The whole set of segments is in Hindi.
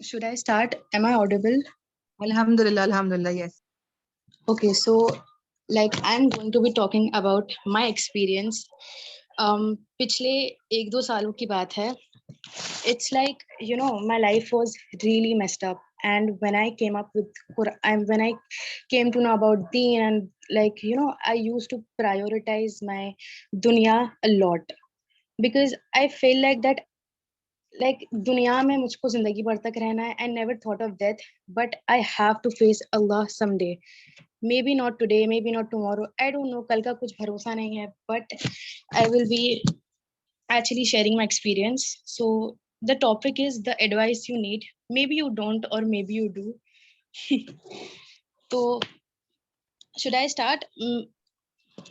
Should I start? Am I audible? Alhamdulillah, yes. Okay, so I'm going to be talking about my experience. पिछले एक दो सालों की बात है. It's like, my life was really messed up. And when I came up with Quran, when I came to know about Deen, and I used to prioritize my dunya a lot, because I feel like that, दुनिया में मुझको जिंदगी भर तक रहना है. I never thought of death, but I have to face Allah someday. Maybe not today, maybe not tomorrow, I don't know, कल का कुछ भरोसा नहीं है. But I will be actually sharing my experience. So the topic is the advice you need. Maybe you don't, or maybe you do. तो should I start?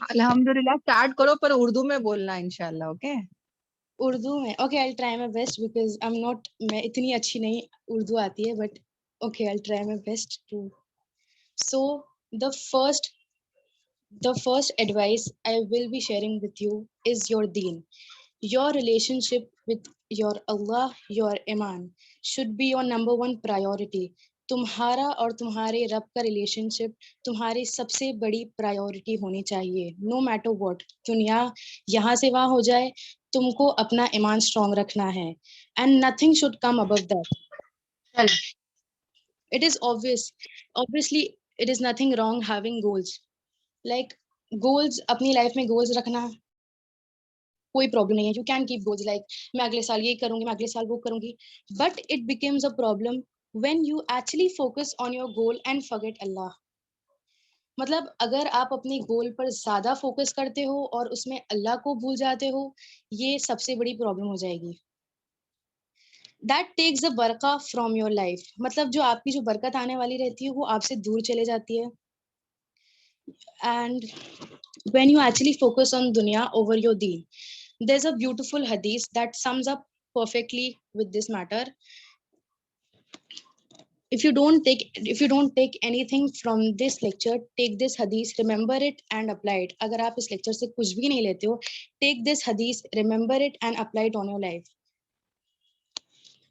Alhamdulillah, start करो पर उर्दू में बोलना इंशाल्लाह, okay? उर्दू में? Okay, I'll try my best, because I'm not, मैं इतनी अच्छी नहीं उर्दू आती है, but okay, I'll try my best to. So the first advice I will be sharing with you is your deen. Your relationship with your Allah, your iman, should be your number one priority. तुम्हारा और तुम्हारे रब का रिलेशनशिप तुम्हारी सबसे बड़ी प्रायोरिटी होनी चाहिए. नो मैटर व्हाट, दुनिया यहाँ से वहां हो जाए, तुमको अपना ईमान स्ट्रॉन्ग रखना है. And nothing should come above that. It is obviously it is nothing wrong having goals. Like goals, अपनी लाइफ में गोल्स रखना कोई प्रॉब्लम नहीं है. यू कैन कीप गोल्स, मैं अगले साल ये करूंगी, मैं अगले साल वो करूंगी. But it becomes a problem when you actually focus on your goal and forget Allah. मतलब अगर आप अपने गोल पर ज्यादा फोकस करते हो और उसमें अल्लाह को भूल जाते हो, ये सबसे बड़ी प्रॉब्लम हो जाएगी. दैट टेक्स अ बरका फ्रॉम योर लाइफ. मतलब जो आपकी जो बरकत आने वाली रहती है वो आपसे दूर चले जाती है. And when you actually focus on dunya over your deen, there's a beautiful hadith that sums up perfectly with this matter. If you don't take anything from this lecture, take this hadith, remember it and apply it. अगर आप इस lecture से कुछ भी नहीं लेते हो, take this hadith, remember it and apply it on your life.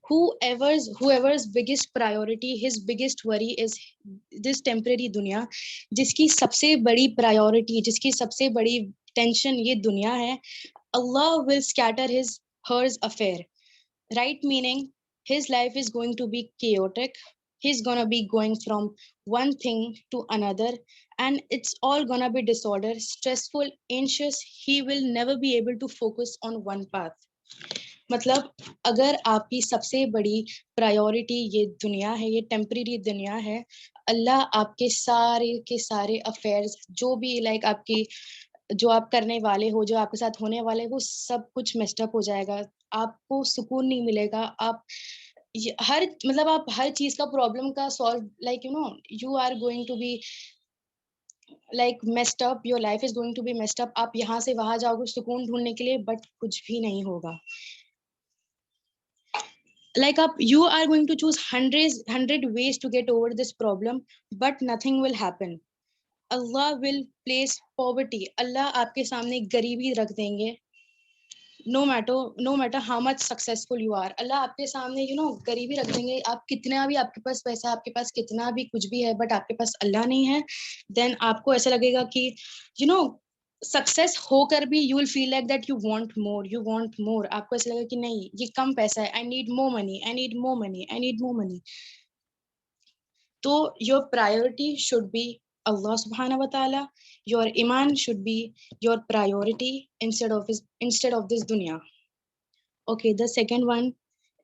Whoever's biggest priority, his biggest worry is this temporary दुनिया. जिसकी सबसे बड़ी priority, जिसकी सबसे बड़ी tension ये दुनिया है, Allah will scatter hers affair. Right? Meaning his life is going to be chaotic. He's gonna be going from one thing to another, and it's all gonna be disorder, stressful, anxious. He will never be able to focus on one path. मतलब अगर आपकी सबसे बड़ी प्रायोरिटी ये दुनिया है, ये टेम्परेरी दुनिया है, अल्लाह आपके सारे के सारे अफेयर्स, जो भी आपकी जो आप करने वाले हो, जो आपके साथ होने वाले, वो सब कुछ मेस्ड अप हो जाएगा. आपको सुकून नहीं मिलेगा. आप हर चीज का प्रॉब्लम का solve, you are going to be messed up. Your life is going to be messed up. आप यहाँ से वहां जाओगे सुकून ढूंढने के लिए, बट कुछ भी नहीं होगा. You are going to choose hundred ways to get over this problem, but nothing will happen. Allah will place poverty. Allah आपके सामने गरीबी रख देंगे. No matter how much successful you are, Allah आपके सामने गरीबी रख देंगे. आप कितना भी, आपके पास पैसा, आपके पास कितना भी कुछ भी है, बट आपके पास अल्लाह नहीं है, then आपको ऐसा लगेगा कि सक्सेस होकर भी you will feel like that you want more. आपको ऐसा लगेगा कि नहीं, ये कम पैसा है, I need more money, I need more money, I need more money. तो your priority should be Allah subhanahu wa ta'ala. Your iman should be your priority instead of this dunya. Okay, the second one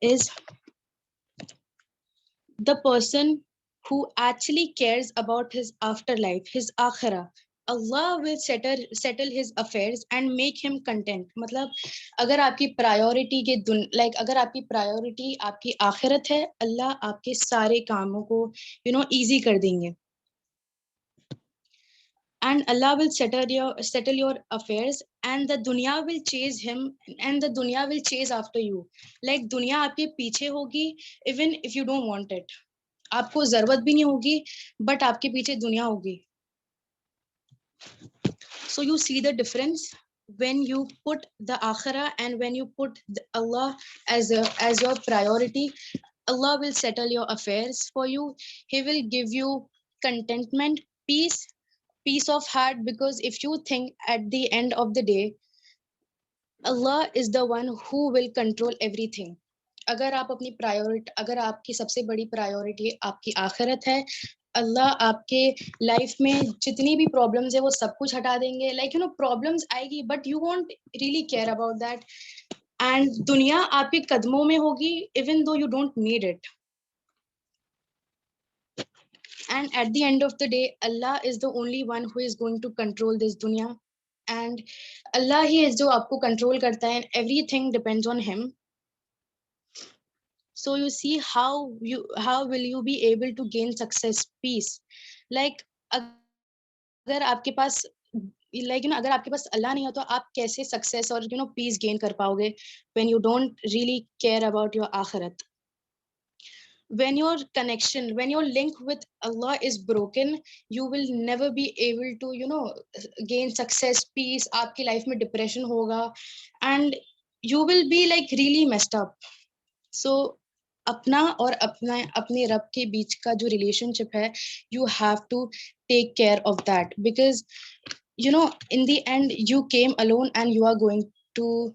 is the person who actually cares about his afterlife, his akhirah. Allah will settle his affairs and make him content. मतलब अगर आपकी प्रायोरिटी अगर आपकी प्रायोरिटी आपकी आखिरत है, अल्लाह आपके सारे कामों को easy कर देंगे. And Allah will settle your affairs, and the dunya will chase him, and the dunya will chase after you. दुनिया आपके पीछे होगी, even if you don't want it. आपको जरूरत भी नहीं होगी, बट आपके पीछे दुनिया होगी. So you see the difference when you put the akhirah and when you put Allah as your priority. Allah will settle your affairs for you. He will give you contentment, peace of heart, because if you think at the end of the day Allah is the one who will control everything. अगर आप अपनी प्रायोरिटी, अगर आपकी सबसे बड़ी प्रायोरिटी आपकी आखिरत है, अल्लाह आपके लाइफ में जितनी भी प्रॉब्लम्स है वो सब कुछ हटा देंगे. लाइक यू नो प्रॉब्लम्स आएगी but you won't really care about that, and दुनिया आपके कदमों में होगी even though you don't need it. And at the end of the day, Allah is the only one who is going to control this dunya, and Allah he is जो आपको control करता है, and everything depends on him. So you see how will you be able to gain success, peace? Like अगर आपके पास like you know अगर आपके पास अल्लाह नहीं है तो आप कैसे सक्सेस और पीस गेन कर पाओगे when you don't really care about your akhirat? When your connection, when your link with Allah is broken, you will never be able to gain success, peace. आपकी लाइफ में डिप्रेशन होगा and you will be like really messed up. So अपना और अपने रब के बीच का जो रिलेशनशिप है, you have to take care of that, because in the end you came alone and you are going to,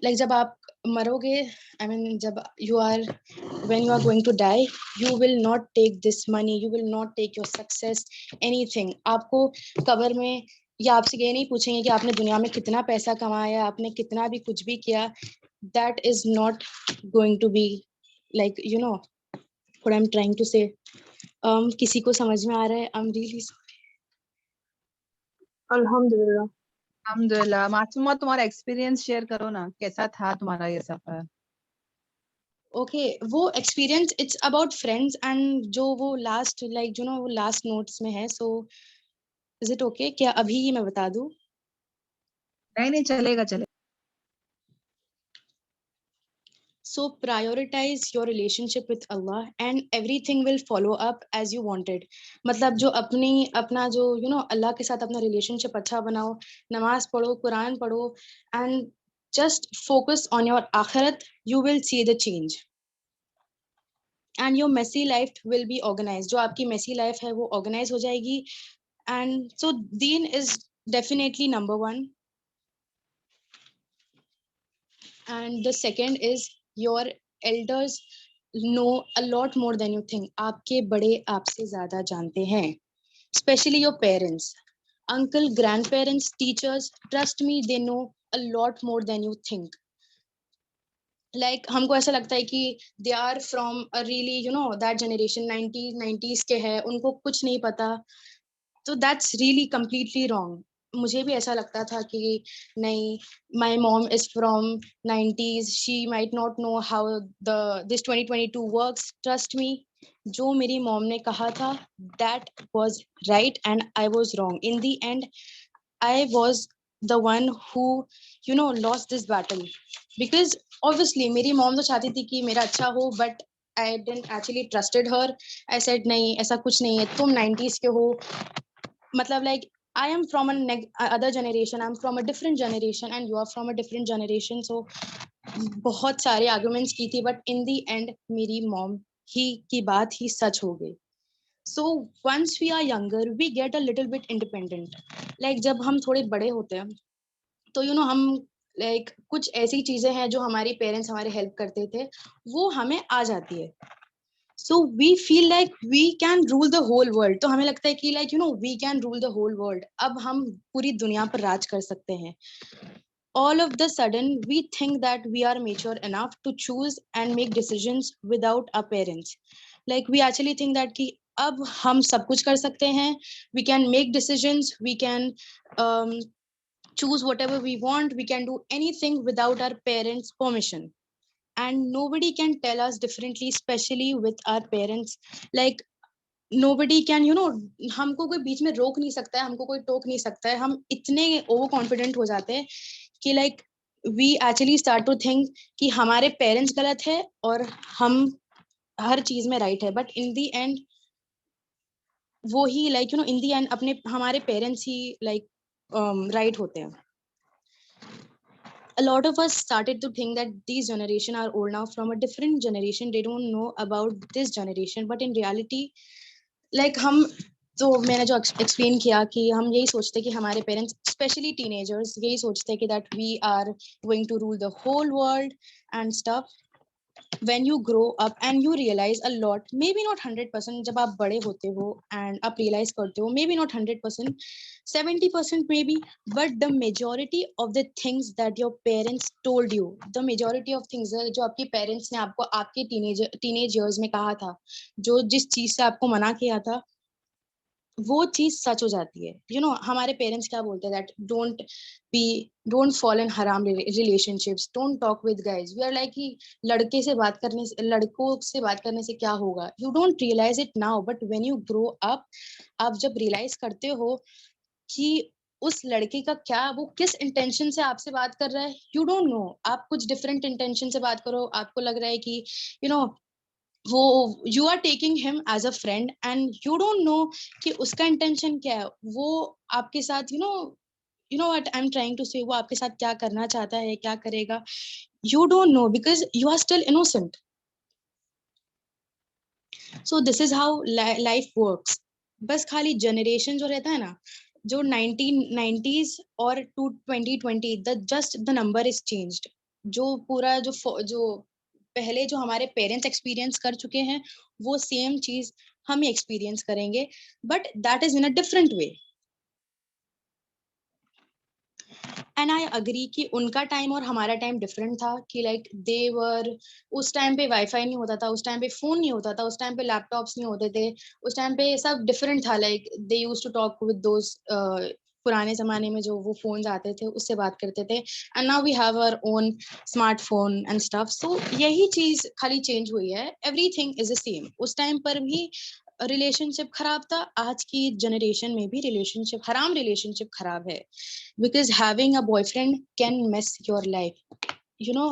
like जब आप मरोगे, I mean जब when you are going to die, you will not take this money, you will not take your success, anything. आपको कब्र में या आपसे ये नहीं पूछेंगे कि आपने दुनिया में कितना पैसा कमाया, आपने कितना भी कुछ भी किया. That is not going to be like what I'm trying to say. किसी को समझ में आ रहा है? I'm really sorry. अल्हम्दुलिल्लाह. अल्हम्दुलिल्लाह. मासूमा, तुम्हारा एक्सपीरियंस शेयर करो ना, कैसा था तुम्हारा ये सफर? ओके वो experience it's about friends, and जो वो लास्ट वो लास्ट नोट्स में है. सो इज इट ओके क्या अभी ही मैं बता दूं? नहीं चलेगा. So prioritize your relationship with Allah and everything will follow up as you wanted. मतलब जो अपना जो अल्लाह के साथ अपना रिलेशनशिप अच्छा बनाओ, नमाज पढ़ो, कुरान पढ़ो, and just focus on your akhirat, you will see the change. And your messy life will be organized. जो आपकी messy life है वो organize हो जाएगी. And so deen is definitely number one. And the second is your elders know a lot more than you think. आपके बड़े आपसे ज़्यादा जानते हैं. Especially your parents, uncle, grandparents, teachers. Trust me, they know a lot more than you think. Like हमको ऐसा लगता है कि they are from a really that generation 90s के है, उनको कुछ नहीं पता. So that's really completely wrong. मुझे भी ऐसा लगता था कि नहीं, my mom is from 90s, she might not know how this 2022 works. Trust me, जो मेरी mom ने कहा था, that was right and I was wrong. In the end, I was the one who lost this battle, because obviously मेरी mom तो चाहती थी कि मेरा अच्छा हो, but I didn't actually trusted her. I said नहीं, ऐसा कुछ नहीं है, तुम 90s के हो. मतलब like I am from other generation, I'm from a different generation and you are from a different generation. So बहुत सारे arguments की थी, but in the end मेरी mom ही की बात ही सच हो गई. So once we are younger, we get a little bit independent. Like जब हम थोड़े बड़े होते हैं तो हम like कुछ ऐसी चीजें हैं जो हमारे पेरेंट्स हमारे हेल्प करते थे वो हमें आ जाती है. So we feel like we can rule the whole world. तो हमें लगता है कि like we can rule the whole world. अब हम पूरी दुनिया पर राज कर सकते हैं. All of the sudden we think that we are mature enough to choose and make decisions without our parents. Like we actually think that कि अब हम सब कुछ कर सकते हैं. We can make decisions. We can choose whatever we want. We can do anything without our parents' permission. And nobody can tell us differently, especially with our parents. Like nobody can हमको कोई बीच में रोक नहीं सकता है, हमको कोई टोक नहीं सकता है. हम इतने ओवर कॉन्फिडेंट हो जाते हैं कि like we actually start to think कि हमारे पेरेंट्स गलत है और हम हर चीज में राइट है. बट इन दी एंड वो ही like इन दी एंड हमारे पेरेंट्स ही like राइट होते हैं. a lot of us started to think that these generation are old now from a different generation. They don't know about this generation, but in reality, like हम तो मैंने जो एक्सप्लेन किया कि हम यही सोचते कि हमारे पेरेंट्स स्पेशली टीनेजर्स यही सोचते कि that we are going to rule the whole world and stuff. when you grow up and you realize a lot, maybe not 100%, जब आप बड़े होते हो and आप realize करते हो, maybe not 100%, 70% maybe, but the majority of the things that your parents told you, the majority of things जो आपके parents ने आपको आपके teenage years में कहा था, जो जिस चीज से आपको मना किया था, वो चीज सच हो जाती है. हमारे पेरेंट्स क्या बोलते हैं that be don't fall in हराम relationships, don't talk with guys. We are like कि लड़कों से बात करने से क्या होगा. You don't realize it now, but when you grow up, आप जब रियलाइज करते हो कि उस लड़के का क्या, वो किस इंटेंशन से आपसे बात कर रहा है, यू डोंट नो. आप कुछ डिफरेंट इंटेंशन से बात करो, आपको लग रहा है कि यू नो वो you are taking him as a friend and you don't know कि उसका इंटेंशन क्या है. वो आपके साथ what I am trying to say, वो आपके साथ क्या करना चाहता है, क्या करेगा, you don't know because you are still innocent. So this is how life works. बस खाली जनरेशन जो रहता है ना, जो 1990s और to 2020, the just the number is changed. जो पूरा जो पहले जो हमारे पेरेंट्स एक्सपीरियंस कर चुके हैं, वो सेम चीज हम एक्सपीरियंस करेंगे, but that is in a different way. And I agree कि उनका टाइम और हमारा टाइम डिफरेंट था. कि लाइक देवर, उस टाइम पे वाईफाई नहीं होता था, उस टाइम पे फोन नहीं होता था, उस टाइम पे लैपटॉप्स नहीं होते थे, उस टाइम पे सब डिफरेंट था. Like they used to talk with those, पुराने जमाने में जो वो फोन्स आते थे उससे बात करते थे. And now we have our own smartphone and stuff. So यही चीज खाली चेंज हुई है, एवरीथिंग इज द सेम. उस टाइम पर भी रिलेशनशिप खराब था, आज की जनरेशन में भी रिलेशनशिप खराब है. because having a boyfriend can mess your life. you know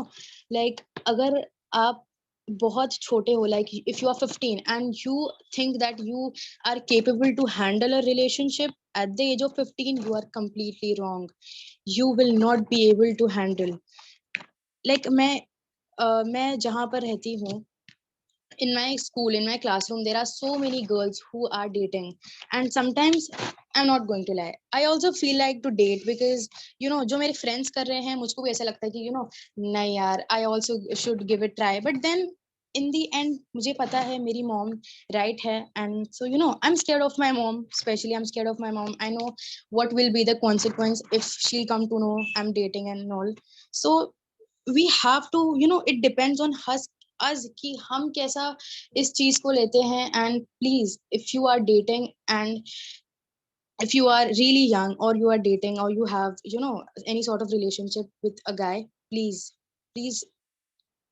like अगर आप बहुत छोटे हो, like if you are 15 and you think that you are capable to handle a relationship at the age of 15, you are completely wrong. You will not be able to handle. like मैं जहाँ पर रहती हूँ, in my school, in my classroom, there are so many girls who are dating, and sometimes I'm not going to lie, I also feel like to date because जो मेरे friends कर रहे हैं, मुझको भी ऐसा लगता है कि नहीं यार, I also should give it try. But then in the end मुझे पता है मेरी mom right है, and so I'm scared of my mom. Especially I'm scared of my mom. I know what will be the consequence if she'll come to know I'm dating and all. So we have to, it depends on us कि हम कैसा इस चीज को लेते हैं. And please, if you are dating and if you are really young, or you are dating, or you have any sort of relationship with a guy, please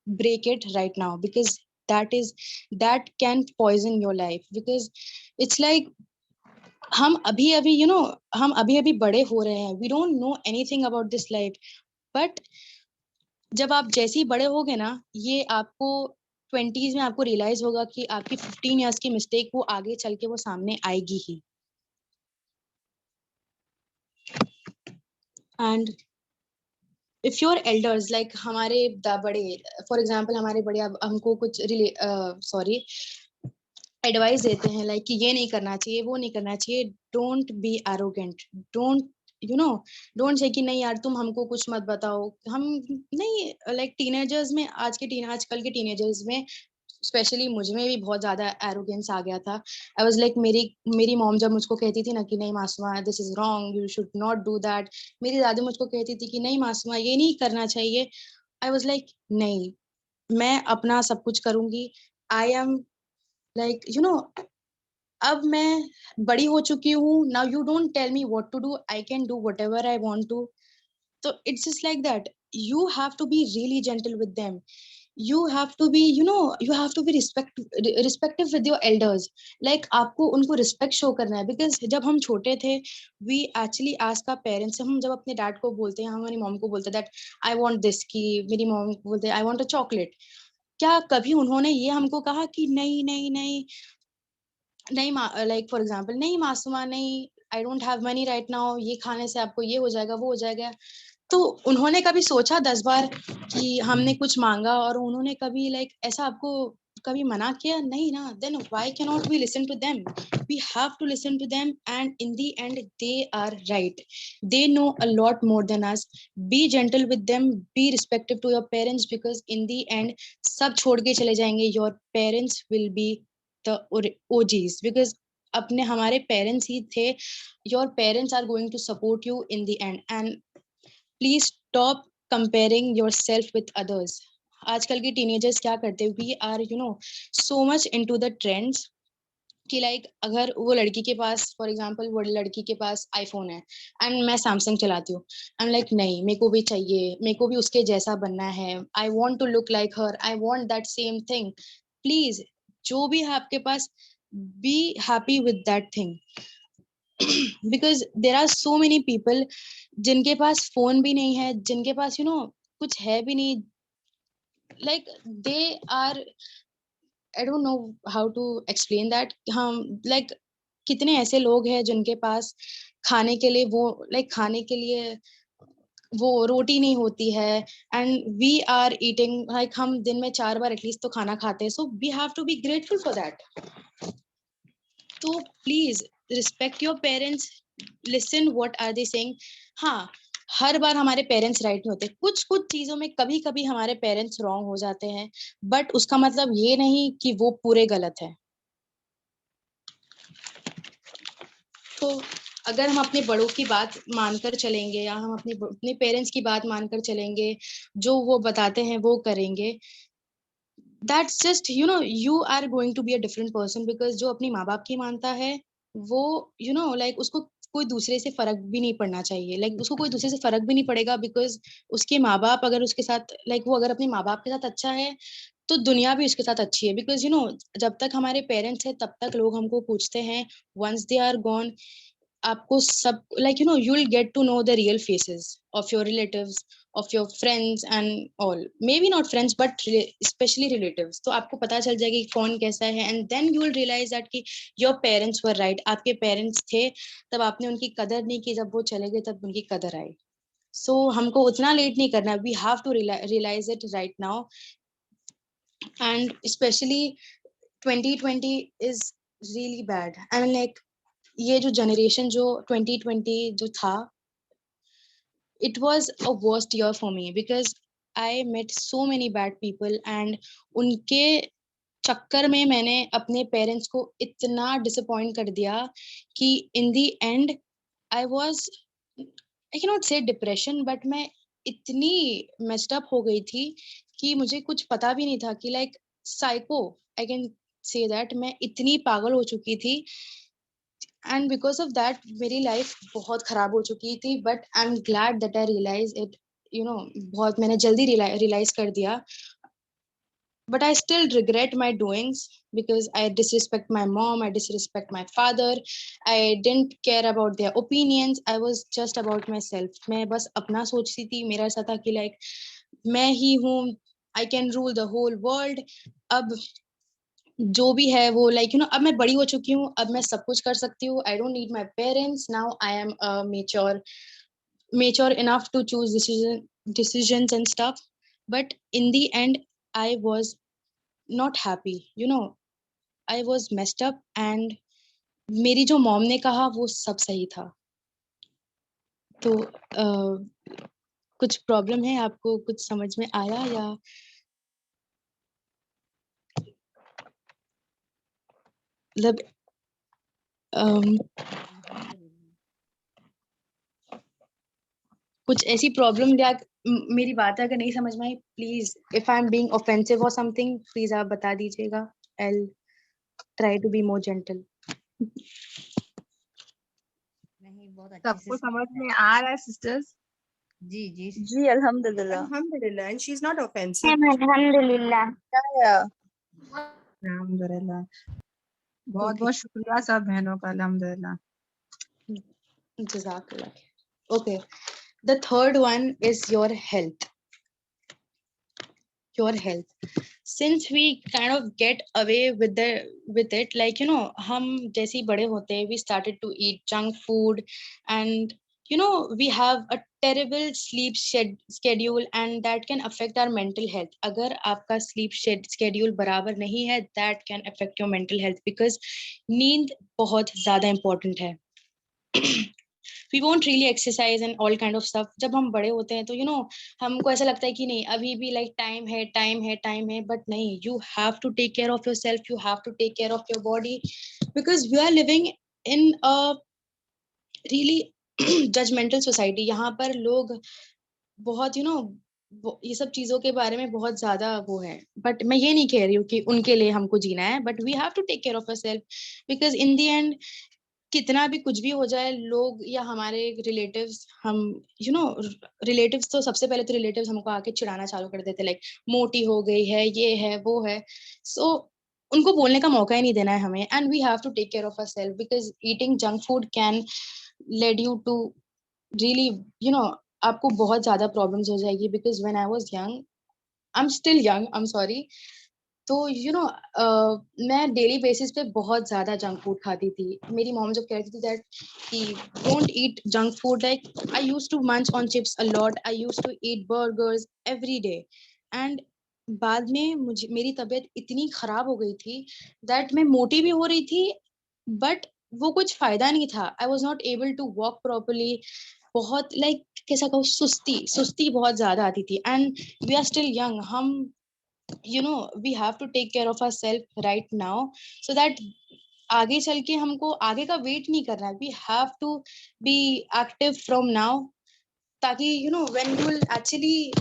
break it right now, because that can poison your life. Because it's like हम अभी अभी हम अभी अभी बड़े हो रहे हैं, we don't know anything about this life. but जब आप जैसे ही बड़े होगे ना, ये आपको 20s में आपको रियलाइज होगा कि आपकी 15 इयर्स की मिस्टेक वो आगे चल के वो सामने आएगी ही. And if your elders, like हमारे बड़े, फॉर एग्जांपल हमारे बड़े अब हमको कुछ सॉरी एडवाइस देते हैं, लाइक कि ये नहीं करना चाहिए, वो नहीं करना चाहिए. Don't be arrogant. Don't you know don't say कि नहीं यार तुम हमको कुछ मत बताओ. हम नहीं, लाइक टीनेजर्स में, आजकल के टीनेजर्स में स्पेशली मुझ में भी बहुत ज्यादा एरोगेंस आ गया था. आई वाज लाइक, मेरी मॉम जब मुझको कहती थी ना कि नहीं Masuma, this is wrong, you should not do that. मेरी दादी मुझको कहती थी कि नहीं मासूमा, ये नहीं करना चाहिए. आई वाज लाइक नहीं, मैं अपना सब कुछ करूंगी. आई एम लाइक अब मैं बड़ी हो चुकी हूँ. Now you don't tell me what to do, I can do whatever I want to. So it's just like that. You have to be really gentle with them. You have to be, you have to be respective with your elders. Like आपको उनको respect show करना है. because जब हम छोटे थे, we actually ask our parents. हम जब अपने dad को बोलते हैं, हमारी mom को बोलते हैं that I want this, कि मेरी mom बोलते हैं I want a chocolate. क्या कभी उन्होंने ये हमको कहा कि नहीं नहीं नहीं नहीं, लाइक फॉर एग्जाम्पल, नहीं मासूमा नहीं, I don't have money right now, ये खाने से आपको ये हो जाएगा, वो हो जाएगा. तो उन्होंने कभी सोचा 10 बार कि हमने कुछ मांगा और उन्होंने कभी लाइक ऐसा आपको कभी मना किया? नहीं ना, then why cannot we listen to them? We have to listen to them, and in the end they are right. They know a lot more than us. Be gentle with them, be respectful to your parents, because in the end सब छोड़ के चले जाएंगे. Your parents will be the OGs, because अपने हमारे पेरेंट्स ही थे. Your parents are going to support you in the end, and please stop comparing yourself with others. आजकल के टीनेजर्स क्या करते हैं? We are so much into the trends कि लाइक अगर वो लड़की के पास, फॉर एग्जांपल वो लड़की के पास आईफोन है एंड मैं सैमसंग चलाती हूँ, आई एम लाइक नहीं, मेरे को भी चाहिए, मेरे को भी उसके जैसा बनना है, I want to look like her, I want that same thing. Please, जो भी है आपके पास, be happy with that thing. Because there are so many people जिनके पास फोन भी नहीं है, जिनके पास कुछ है भी नहीं, like they are, I don't know how to explain that. हम लाइक कितने ऐसे लोग हैं जिनके पास खाने के लिए वो खाने के लिए वो रोटी नहीं होती है, and we are eating like हम दिन में 4 बार एटलीस्ट तो खाना खाते हैं. So we have to be grateful for that. तो please respect your parents, listen what are they saying. हाँ, हर बार हमारे पेरेंट्स राइट नहीं होते, कुछ कुछ चीजों में कभी कभी हमारे पेरेंट्स रॉन्ग हो जाते हैं, बट उसका मतलब ये नहीं कि वो पूरे गलत है. तो अगर हम अपने बड़ों की बात मानकर चलेंगे, या हम अपने अपने पेरेंट्स की बात मानकर चलेंगे, जो वो बताते हैं वो करेंगे, that's just you are going to be a different person. Because जो अपनी माँ बाप की मानता है वो लाइक उसको कोई दूसरे से फर्क भी नहीं पड़ना चाहिए, लाइक उसको कोई दूसरे से फर्क भी नहीं पड़ेगा. बिकॉज उसके माँ बाप अगर उसके साथ वो अगर अपने माँ बाप के साथ अच्छा है, तो दुनिया भी उसके साथ अच्छी है. बिकॉज जब तक हमारे पेरेंट्स है तब तक लोग हमको पूछते हैं. वंस दे आर गॉन, आपको सब you will get to know the real faces of your relatives, of your friends and all. Maybe not friends but especially relatives. तो आपको पता चल जाएगा कि कौन कैसा है, and then you will realize that कि your parents were right. आपके पेरेंट्स थे तब आपने उनकी कदर नहीं की, जब वो चले गए तब उनकी कदर आई. So हमको उतना लेट नहीं करना. We have to realize it right now. And especially 2020 is really bad. And ये जो जनरेशन जो 2020 जो था, it was a worst year for me because I met so many bad people, and उनके चक्कर में मैंने अपने पेरेंट्स को इतना डिसअपॉइंट कर दिया कि इन the and I was, I can not से डिप्रेशन, बट मैं इतनी मेस्ड अप हो गई थी कि मुझे कुछ पता भी नहीं था कि psycho, I can say that मैं इतनी पागल हो चुकी थी. एंड बिकॉज ऑफ दैट मेरी लाइफ बहुत खराब हो चुकी थी. But I am glad that I realise it, बहुत मैंने जल्दी रियलाइज कर दिया. But I still regret my doings because I disrespect my mom, I disrespect my father, I didn't care about their opinions, I was just about myself. मैं बस अपना सोचती थी. मेरा ऐसा था कि मैं ही हूँ, I can rule the whole world. अब जो भी है वो अब मैं बड़ी हो चुकी हूँ, अब मैं सब कुछ कर सकती हूँ. I don't need my parents now. I am mature enough to choose decisions and stuff. But in the end, I was not happy. I was messed up, and मेरी जो मॉम ने कहा वो सब सही था. तो कुछ प्रॉब्लम है? आपको कुछ समझ में आया या मतलब कुछ ऐसी प्रॉब्लम या मेरी बात अगर नहीं समझ में आई, please if I am being offensive और समथिंग, प्लीज आप बता दीजिएगा. I will try to be more gentle. नहीं, बहुत अच्छे से सबको समझ में आ रहा है सिस्टर्स? जी जी जी अल्हम्दुलिल्लाह. Alhamdulillah, and she's not offensive. अल्हम्दुलिल्लाह. अल्हम्दुलिल्लाह. बहुत Okay. बहुत शुक्रिया सब बहनों का. अल्हम्दुलिल्लाह. Jazakallah. Okay. The third one is your health. Your health. Since we kind of get away with it, हम जैसे ही बड़े होते हैं, we started to eat junk food, and you know, we have a terrible sleep schedule and that can affect our mental health. अगर आपका sleep schedule बराबर नहीं है, that can affect your mental health because नींद बहुत ज़्यादा important है. We won't really exercise and all kind of stuff. जब हम बड़े होते हैं तो you know हमको ऐसा लगता है कि नहीं अभी भी like time है but नहीं, you have to take care of yourself, you have to take care of your body because we are living in a really judgemental society. यहाँ पर लोग बहुत ये सब चीजों के बारे में बहुत ज्यादा वो है. बट मैं ये नहीं कह रही हूँ कि उनके लिए हमको जीना है, but we have to take care of ourselves because in the end कितना भी कुछ भी हो जाए, लोग या हमारे रिलेटिव्स, हम रिलेटिव्स तो सबसे पहले तो रिलेटिव्स हमको आके चिढ़ाना चालू कर देते, लाइक मोटी हो गई है, ये है वो है. सो उनको बोलने का मौका ही नहीं देना है हमें. And we have to take care of ourselves because eating junk food can lead you to really आपको बहुत ज्यादा प्रॉब्लम्स हो जाएगी. Because when I was young, I am still young, I am sorry, तो मैं डेली बेसिस पे बहुत ज्यादा जंक फूड खाती थी. मेरी मॉम जब कहती थी दैट कि don't eat junk food, like I used to munch on chips a lot, I used to eat burgers every day. And बाद में मेरी तबीयत इतनी खराब हो गई थी दैट मैं मोटी भी हो रही थी बट वो कुछ फायदा नहीं था. I was not able to walk properly. बहुत लाइक कैसा कहूँ, सुस्ती बहुत ज्यादा आती थी. And we are still young. हम we have to take care of ourselves right now so that आगे चल के हमको आगे का वेट नहीं करना है. we have to be active from now ताकि when you will actually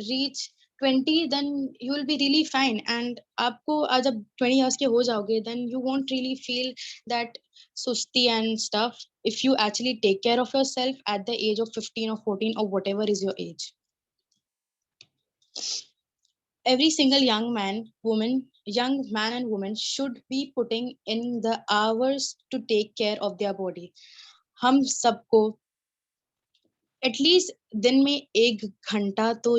reach 20 then you will be really fine. and आपको जब 20 years के हो जाओगे then you won't really feel that susti and stuff if you actually take care of yourself at the age of 15 or 14 or whatever is your age. Every single young man and woman should be putting in the hours to take care of their body. हम सबको एटलीस्ट दिन में 1 घंटा तो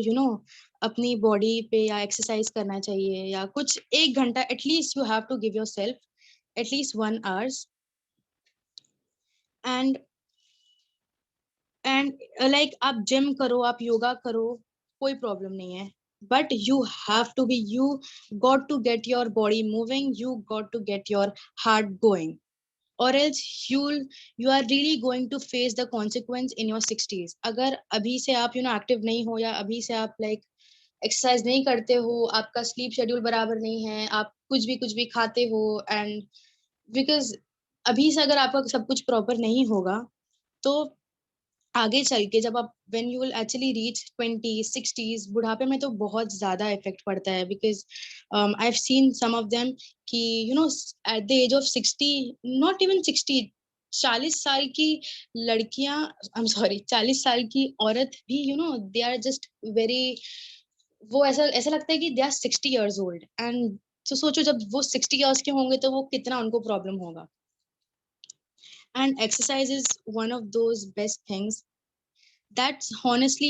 अपनी बॉडी पे या एक्सरसाइज करना चाहिए, या कुछ 1 घंटा at least you have to give yourself at least 1 hours. And like आप जिम करो, आप योगा करो, कोई प्रॉब्लम नहीं है. But you have to be, you got to get your body moving, you got to get your heart going, or else you are really going to face the consequence in your 60s. अगर अभी से आप एक्टिव नहीं हो, या अभी से आप लाइक एक्सरसाइज नहीं करते हो, आपका स्लीप शेड्यूल बराबर नहीं है, आप कुछ भी खाते हो, एंड बिकॉज अभी से अगर आपका सब कुछ प्रॉपर नहीं होगा तो आगे चल के जब आप when you will actually reach 20s 60s, बुढ़ापे में तो बहुत ज्यादा इफेक्ट पड़ता है. Because I have seen some of them कि at the age of 60, not even 60, 40 साल की लड़कियां, आई एम सॉरी 40 साल की औरत भी दे आर जस्ट वेरी, वो ऐसा लगता है कि they are 60 years old. And तो सोचो जब वो 60 years के होंगे तो वो कितना उनको प्रॉब्लम होगा. And exercise is one of those best things that's honestly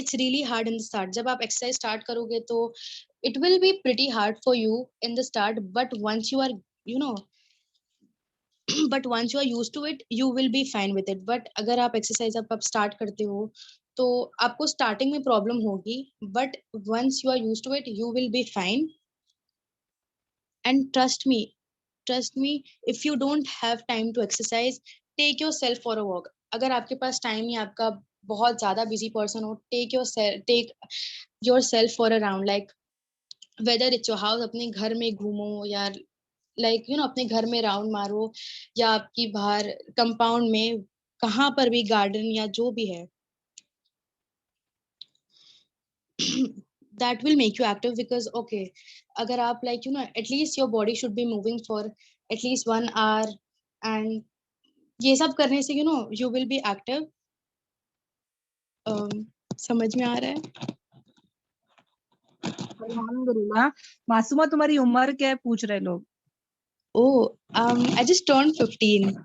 it's really hard in the start. जब आप exercise start करोगे तो it will be pretty hard for you in the start, but once you are but once you are used to it you will be fine with it. But अगर आप exercise आप start करते हो तो आपको starting में problem होगी, but once you are used to it you will be fine. And trust me, if you don't have time to exercise, take yourself for a walk. अगर आपके पास टाइम ही, आपका बहुत ज्यादा बिजी पर्सन हो, take yourself for a round, like whether it's your house, अपने घर में घूमो, या like अपने घर में राउंड मारो, या आपकी बाहर कंपाउंड में कहाँ पर भी गार्डन या जो भी है. that will make you active because okay, अगर आप like at least your body should be moving for at least 1 hour, and ये सब करने से you will be active. समझ में आ रहा है? अल्हम्दुलिल्लाह. मासूमा तुम्हारी उम्र क्या है पूछ रहे लोग. Oh, I just turned 15.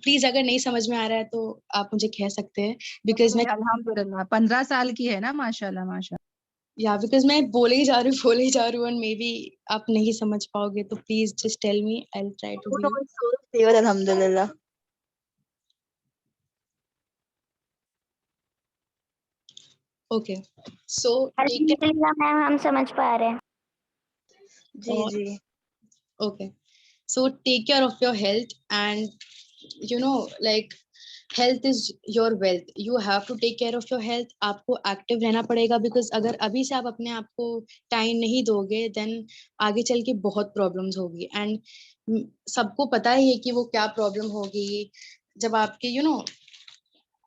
Please अगर नहीं समझ में आ रहा है तो आप मुझे कह सकते हैं बिकॉज मैं अल्हम्दुलिल्लाह 15 साल की है ना, माशाल्लाह माशाल्लाह. या बिकॉज मैं बोले ही जा रही हूँ एंड मे बी आप नहीं समझ पाओगे, तो please just tell me, I will try to No, be it's so clear, alhamdulillah. Okay. So take अल्हम्दुलिल्लाह मैम, हम समझ पा रहे हैं. जी और- जी okay, so take care of your health, and you know, like health is your wealth. You have to take care of your health. आपको एक्टिव रहना पड़ेगा, बिकॉज अगर अभी से आप अपने आप को टाइम नहीं दोगे देन आगे चल के बहुत प्रॉब्लम्स होगी. एंड सबको पता ही है कि वो क्या प्रॉब्लम होगी जब आपके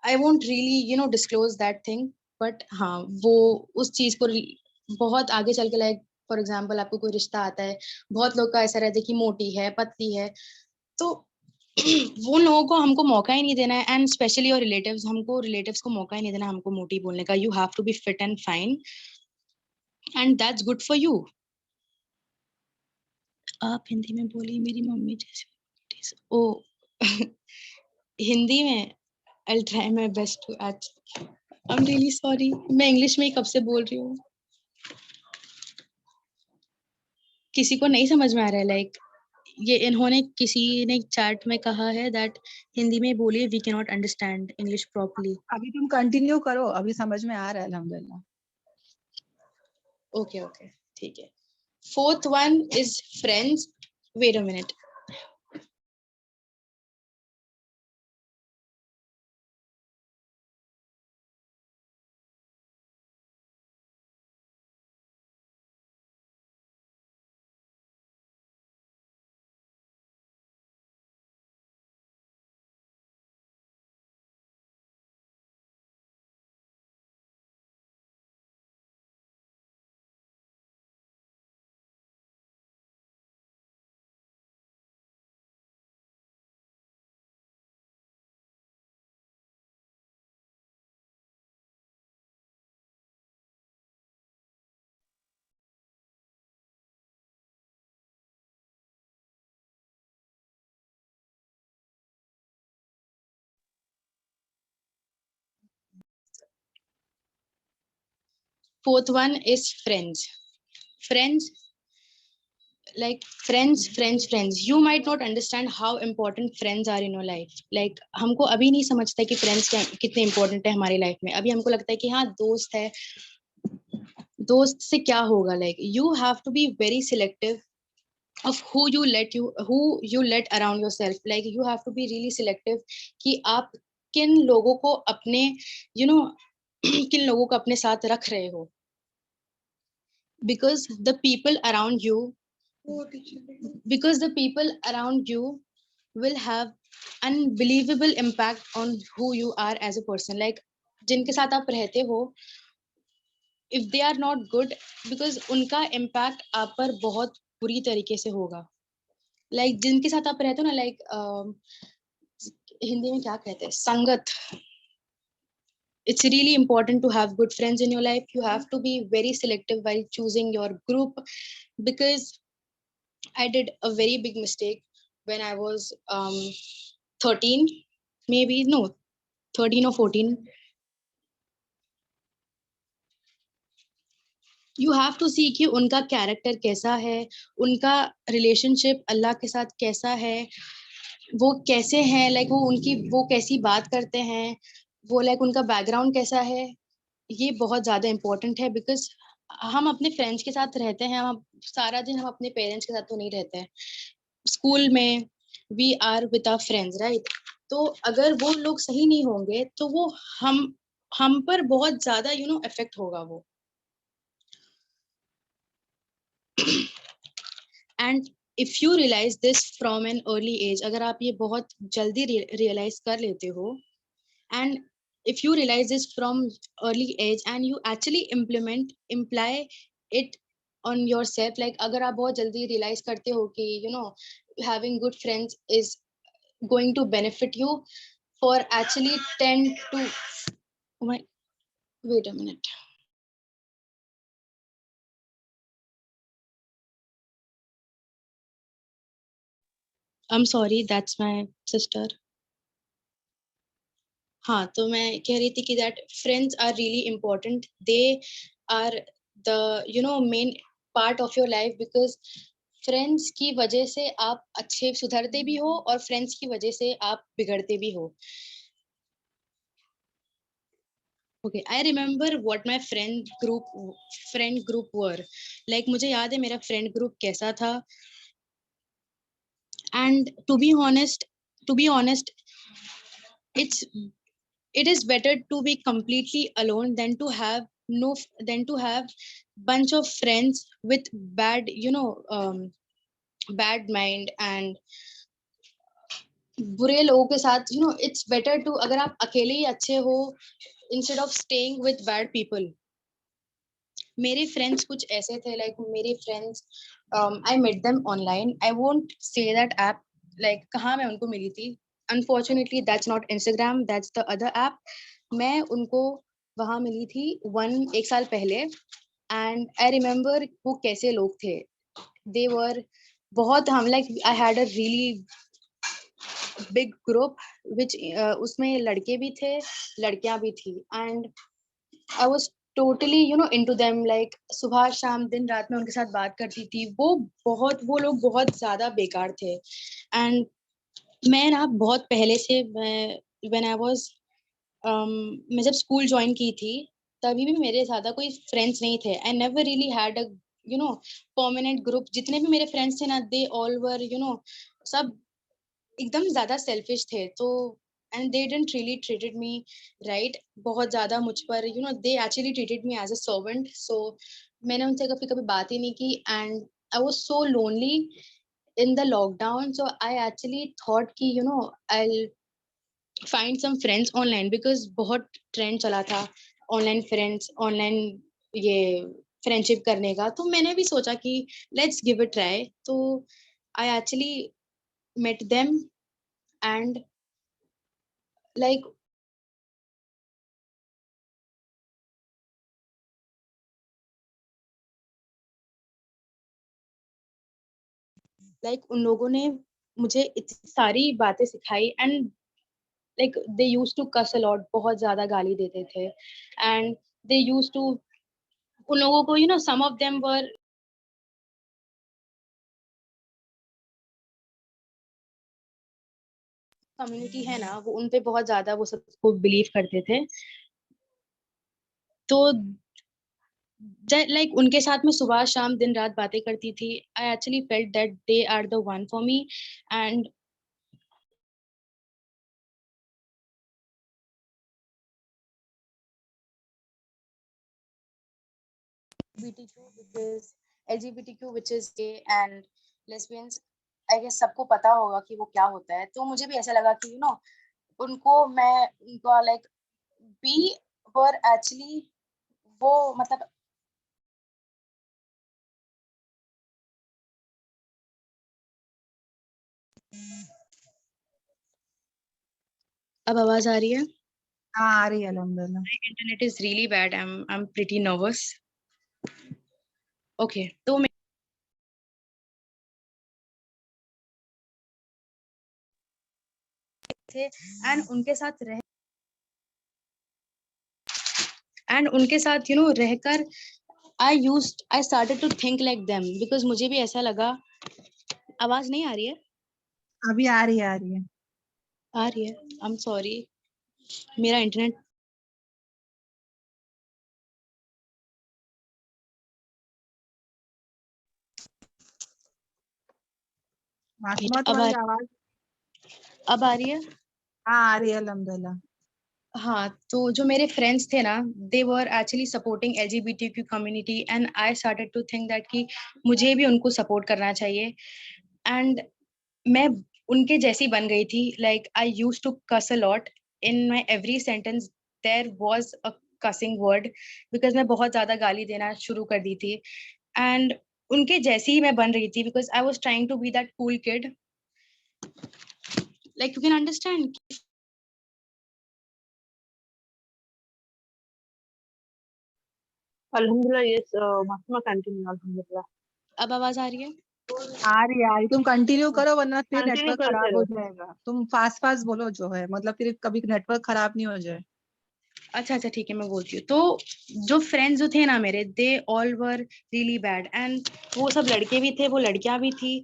I won't really disclose that thing. But हाँ, वो उस चीज को बहुत आगे चल के, लाइक फॉर एग्जाम्पल आपको कोई रिश्ता आता है, बहुत लोग का ऐसा रहता है कि मोटी है, पतली है, तो वो लोगों को हमको मौका ही नहीं देना है. एंड स्पेशली योर रिलेटिव्स, हमको रिलेटिव्स को मौका ही नहीं देना हमको मोटी बोलने का. You have to be fit and fine, and that's good for you. आप हिंदी में बोलिए, मेरी मम्मी जैसे. ओ हिंदी में I try my best to. I am really sorry, मैं इंग्लिश में ही कब से बोल रही हूँ. किसी को नहीं समझ में आ रहा है, लाइक ये इन्होंने किसी ने चैट में कहा है दैट हिंदी में बोलिए, we can not understand English properly. अभी तुम कंटिन्यू करो, अभी समझ में आ रहा है अल्हम्दुलिल्लाह. ओके ओके, ठीक है. Fourth one is friends. Wait a minute. Fourth one is friends. Friends, like friends, you might not understand how important friends are in your life. Like हमको अभी नहीं समझता कि friends कितने important है हमारी life में. अभी हमको लगता है कि हाँ दोस्त है, दोस्त से क्या होगा. Like you have to be very selective of who you let around yourself. Like you have to be really selective कि आप किन लोगों को अपने किन लोगों को अपने साथ रख रहे हो. because the people around you because the people around you will have unbelievable impact on who you are as a person. Like जिनके साथ आप रहते हो, if they are not good, because उनका impact आप पर बहुत बुरी तरीके से होगा. Like जिनके साथ आप रहते हो ना, like हिंदी में क्या कहते हैं, संगत. It's really important to have good friends in your life. You have to be very selective while choosing your group, because I did a very big mistake when I was 13, maybe no, 13 or 14. You have to see कि उनका कैरेक्टर कैसा है, उनका रिलेशनशिप अल्लाह के साथ कैसा है, वो कैसे हैं, लाइक वो कैसी बात करते हैं, वो लाइक उनका बैकग्राउंड कैसा है. ये बहुत ज्यादा इम्पोर्टेंट है, बिकॉज हम अपने फ्रेंड्स के साथ रहते हैं, हम सारा दिन हम अपने पेरेंट्स के साथ तो नहीं रहते हैं. स्कूल में we are with our friends, right. तो अगर वो लोग सही नहीं होंगे तो वो हम पर बहुत ज्यादा इफेक्ट होगा वो. And if you realise this from an early age, अगर आप ये बहुत जल्दी रियलाइज कर लेते हो, and if you realize this from early age and you actually imply it on yourself, like अगर आप बहुत जल्दी realize करते हो कि having good friends is going to benefit you for actually 10 to oh my, wait a minute. I'm sorry, that's my sister. हाँ, तो मैं कह रही थी कि that friends are really important. They are the main part of your life, because friends की वजह से आप अच्छे सुधरते भी हो और फ्रेंड्स की वजह से आप बिगड़ते भी हो. Okay, I remember what my friend group were. Like मुझे याद है मेरा friend group कैसा था. And to be honest, it is better to be completely alone than to have bunch of friends with bad bad mind and बुरे लोगों के साथ. It's better to, अगर आप अकेले ही अच्छे हो, instead of staying with bad people. मेरे फ्रेंड्स कुछ ऐसे थे, लाइक मेरे friends I met them online. I won't say that app, like कहाँ मैं उनको मिली थी. Unfortunately that's not Instagram, that's the other app. मैं उनको वहाँ मिली थी 1 साल पहले. एंड आई रिमेम्बर वो कैसे लोग थे. दे वर बहुत, हम like I had a really big group which उसमें लड़के भी थे, लड़कियां भी थी. And I was totally into them. Like सुबह शाम दिन रात में उनके साथ बात करती थी. वो लोग बहुत ज्यादा बेकार थे. एंड मैं ना बहुत पहले से, व्हेन आई वाज मैं जब स्कूल ज्वाइन की थी तभी भी मेरे ज्यादा कोई फ्रेंड्स नहीं थे. I never really had a permanent group. जितने भी मेरे फ्रेंड्स थे ना, दे ऑल वर सब एकदम ज्यादा सेल्फिश थे. तो and they didn't really treated me right. बहुत ज्यादा मुझ पर they actually treated me as a servant. So मैंने उनसे कभी कभी बात ही नहीं की. And I was so lonely in the lockdown. So I actually thought कि I find some friends online, because बहुत ट्रेंड चला था ऑनलाइन फ्रेंड्स, ऑनलाइन ये फ्रेंडशिप करने का. तो मैंने भी सोचा कि लेट्स गिव इट ट्राई. तो I actually met them and like उन लोगों ने मुझे इतनी सारी बातें सिखाई. And like they used to cuss a lot, बहुत ज्यादा गाली देते थे. and they used to, उन लोगों को some of them were, community है ना, वो उन पे बहुत ज्यादा वो सबको बिलीव करते थे. तो लाइक उनके साथ में सुबह शाम दिन रात बातें करती थी. I actually felt that they are the one for me. And LGBTQ which is gay and lesbians, I guess सबको पता होगा कि वो क्या होता है. तो मुझे भी ऐसा लगा कि उनको like we were actually वो मतलब अब आवाज आ रही है. हाँ आ रही है अल्हम्दुलिल्लाह. Internet is really bad. I'm pretty nervous. Okay, तो थे एंड उनके साथ रहकर I started to think like them, because मुझे भी ऐसा लगा. आवाज नहीं आ रही है? अभी आ रही है I'm sorry, मेरा इंटरनेट मासूमा, अब तुम्हारी आवाज अब आ रही है. हाँ आ रही है अल्हम्दुलिल्लाह. हाँ, तो जो मेरे फ्रेंड्स थे ना, they were actually supporting LGBTQ community. And I started to think that कि मुझे भी उनको सपोर्ट करना चाहिए. एंड मैं उनके जैसी बन गई थी. Like I used to cuss a lot. In my every sentence there was a cussing word, because मैं बहुत ज्यादा गाली देना शुरू कर दी थी. एंड उनके जैसी ही मैं बन रही थी, because I was trying to be that cool kid. Like you can understand. Alhamdulillah, yes, Masuma continue, Alhamdulillah. अब आवाज आ रही है? आ रही है. तुम कंटिन्यू करो वरना फिर Continue नेटवर्क करते खराब हो रहो. जाएगा. तुम फास्ट फास्ट बोलो जो है, मतलब फिर कभी नेटवर्क खराब नहीं हो जाए. अच्छा ठीक है, मैं बोलती हूँ। तो जो फ्रेंड्स जो थे ना मेरे, they all were really bad, and वो सब लड़के भी थे, वो लड़कियां भी थी।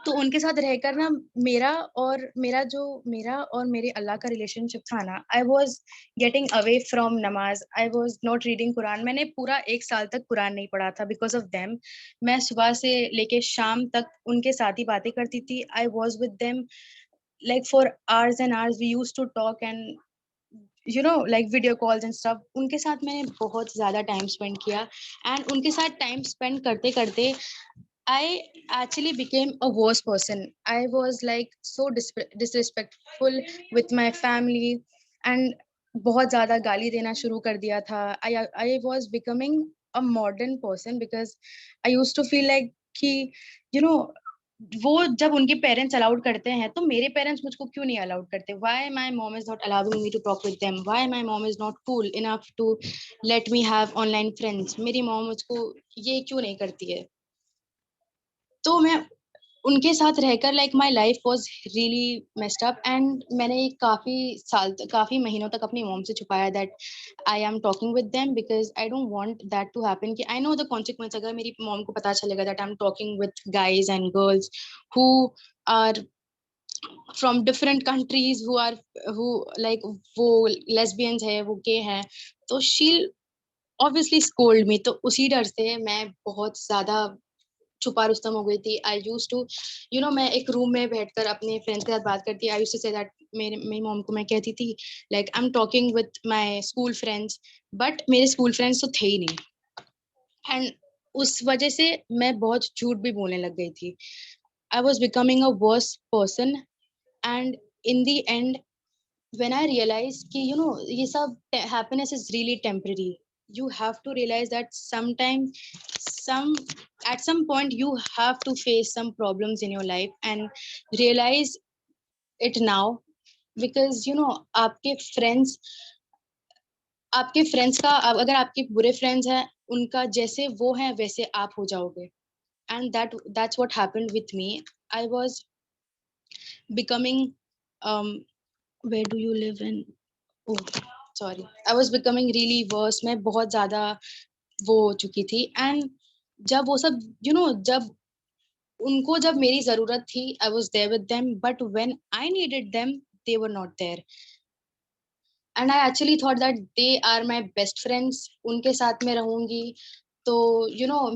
तो उनके साथ रहकर ना मेरा और मेरे अल्लाह का रिलेशनशिप था ना, I was getting away from नमाज, I was not reading Quran. मैंने पूरा 1 साल तक कुरान नहीं पढ़ा था बिकॉज ऑफ देम। मैं सुबह से लेके शाम तक उनके साथ ही बातें करती थी। I was with them like for hours and hours. We used to talk and like video calls and stuff. उनके साथ मैंने बहुत ज्यादा टाइम स्पेंड किया, एंड उनके साथ टाइम स्पेंड करते करते I actually became a worse person. I was like so disrespectful with my family, and बहुत ज़्यादा गाली देना शुरू कर दिया था. I was becoming a modern person because I used to feel like कि you know वो जब उनके पेरेंट्स अलाउड करते हैं तो मेरे पेरेंट्स मुझको क्यों नहीं अलाउड करते? Why my mom is not allowing me to talk with them? Why my mom is not cool enough to let me have online friends? मेरी मॉम मुझको ये क्यों नहीं करती है? तो मैं उनके साथ रहकर like my life was really messed up, and मैंने काफी महीनों तक अपनी मॉम से छुपाया that I am talking with them because I don't want that to happen, कि आई नो द कॉन्सिक्वेंस। अगर मेरी मॉम को पता चलेगा that I am talking with guys and girls who are from different countries, who like वो लेस्बियंस है, वो गे हैं, तो शी ऑब्वियसली स्कोल्ड मी। तो उसी डर से मैं बहुत ज्यादा छुपा रुस्तम हो गई थी। आई यूज टू मैं एक रूम में बैठकर अपने फ्रेंड्स के साथ बात करती। आई यूज टू से दैट मेरी मॉम को मैं कहती थी like I am talking with my school friends, but मेरे स्कूल फ्रेंड्स तो थे ही नहीं, एंड उस वजह से मैं बहुत झूठ भी बोलने लग गई थी। I was becoming a worse person, and in the end when I realized कि ये सब happiness is really temporary. You have to realize that some at some point you have to face some problems in your life and realize it now, because आपके फ्रेंड्स का अगर आपके बुरे फ्रेंड्स हैं, उनका जैसे वो हैं वैसे आप हो जाओगे, and that's what happened with me. I was becoming where do you live in? Oh, sorry. I was becoming really worse. मैं बहुत ज़्यादा वो हो चुकी थी, and जब वो सब जब मेरी ज़रूरत थी, I was there with them, but when I needed them, they were not there. And I actually thought that they are my best friends. उनके साथ में रहूंगी तो